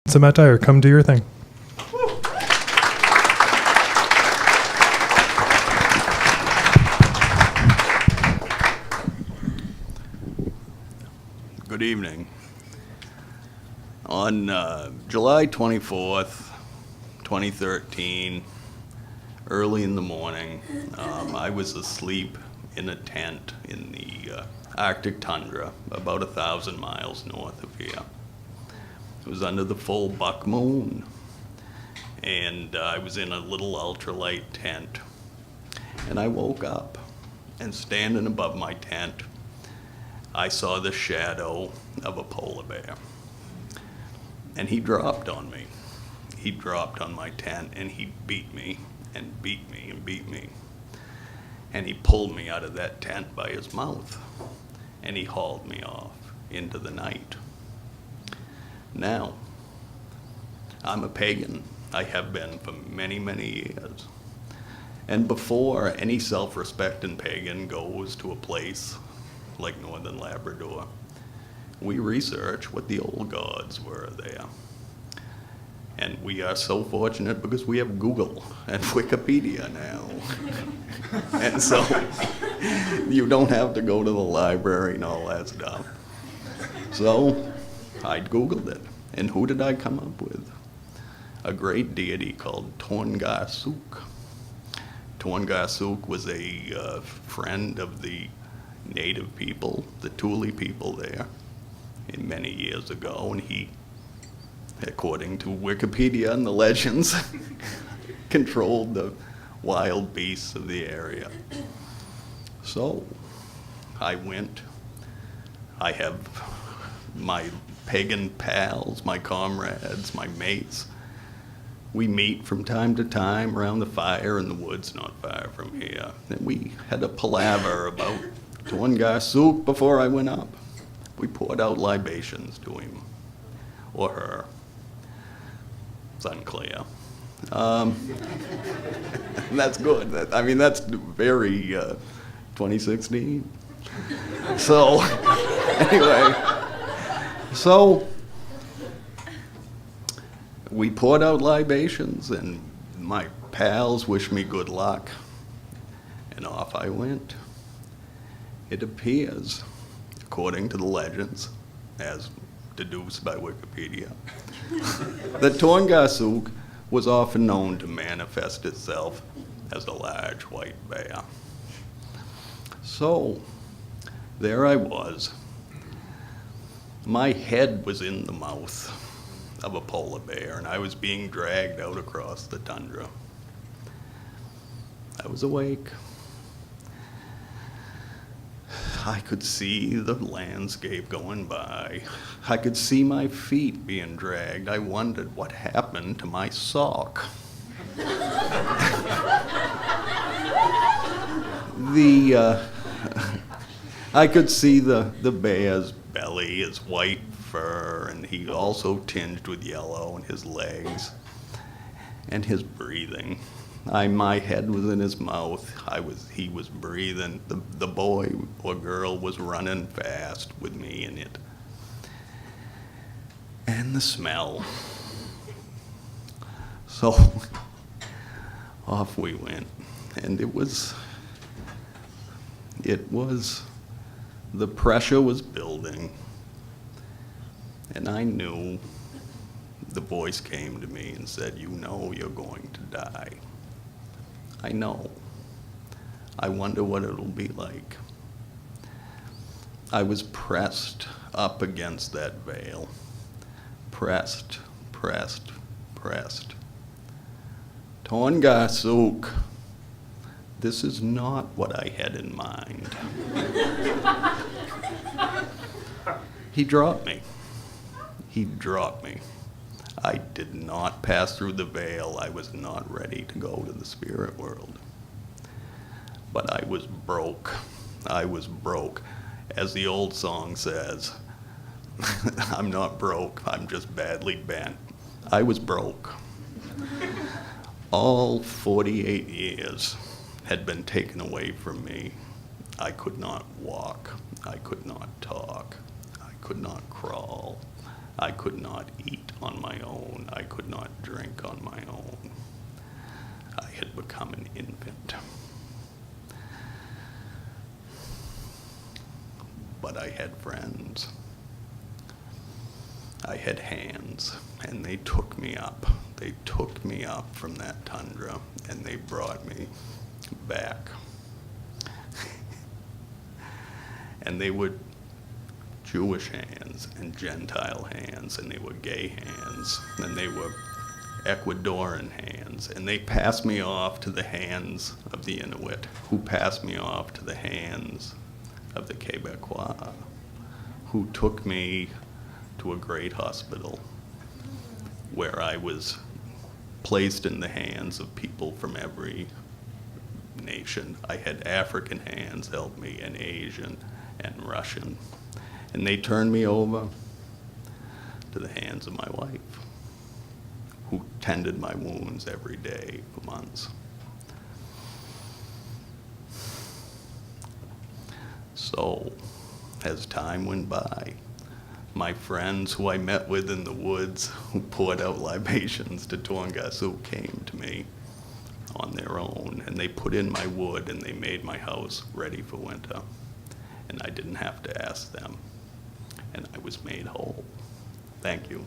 Sameta, or come do your thing. Good evening. On July 24th, 2013, early in the morning, I was asleep in a tent in the Arctic tundra, about 1,000 miles north of here. It was under the full buck moon, and I was in a little ultralight tent. And I woke up, and standing above my tent, I saw the shadow of a polar bear. And he dropped on me. He dropped on my tent, and he beat me and beat me and beat me. And he pulled me out of that tent by his mouth, and he hauled me off into the night. Now, I'm a pagan. I have been for many, many years. And before any self-respecting pagan goes to a place like Northern Labrador, we research what the old gods were there. And we are so fortunate because we have Google and Wikipedia now. And so you don't have to go to the library and all that stuff. So I Googled it. And who did I come up with? A great deity called Torngarsuk. Torngarsuk was a friend of the native people, the Thule people there, many years ago, and he, according to Wikipedia and the legends, controlled the wild beasts of the area. So I went. I have my pagan pals, my comrades, my mates. We meet from time to time around the fire in the woods not far from here. And we had a palaver about Torngarsuk before I went up. We poured out libations to him, or her. It's unclear. That's good. That's very 2016. So, anyway, we poured out libations, and my pals wished me good luck, and off I went. It appears, according to the legends, as deduced by Wikipedia, that Torngarsuk was often known to manifest itself as a large white bear. So, there I was. My head was in the mouth of a polar bear, and I was being dragged out across the tundra. I was awake. I could see the landscape going by. I could see my feet being dragged. I wondered what happened to my sock. I could see the bear's belly, his white fur, and he also tinged with yellow, and his legs, and his breathing. My head was in his mouth. He was breathing. The boy or girl was running fast with me in it. And the smell. So off we went. And the pressure was building. And I knew. The voice came to me and said, "You know you're going to die." I know. I wonder what it'll be like. I was pressed up against that veil. Pressed, pressed, pressed. Torngarsuk, this is not what I had in mind. He dropped me. He dropped me. I did not pass through the veil. I was not ready to go to the spirit world. But I was broke. I was broke. As the old song says, I'm not broke, I'm just badly bent. I was broke. All 48 years had been taken away from me. I could not walk. I could not talk. I could not crawl. I could not eat. on my own. I could not drink on my own. I had become an infant. But I had friends. I had hands, and they took me up. They took me up from that tundra, and they brought me back. And they were Jewish hands and Gentile hands, and they were gay hands, and they were Ecuadorian hands, and they passed me off to the hands of the Inuit, who passed me off to the hands of the Quebecois, who took me to a great hospital where I was placed in the hands of people from every nation. I had African hands help me, and Asian and Russian. And they turned me over to the hands of my wife, who tended my wounds every day for months. So, as time went by, my friends who I met with in the woods, who poured out libations to Torngarsuk, came to me on their own, and they put in my wood, and they made my house ready for winter. And I didn't have to ask them, and I was made whole. Thank you.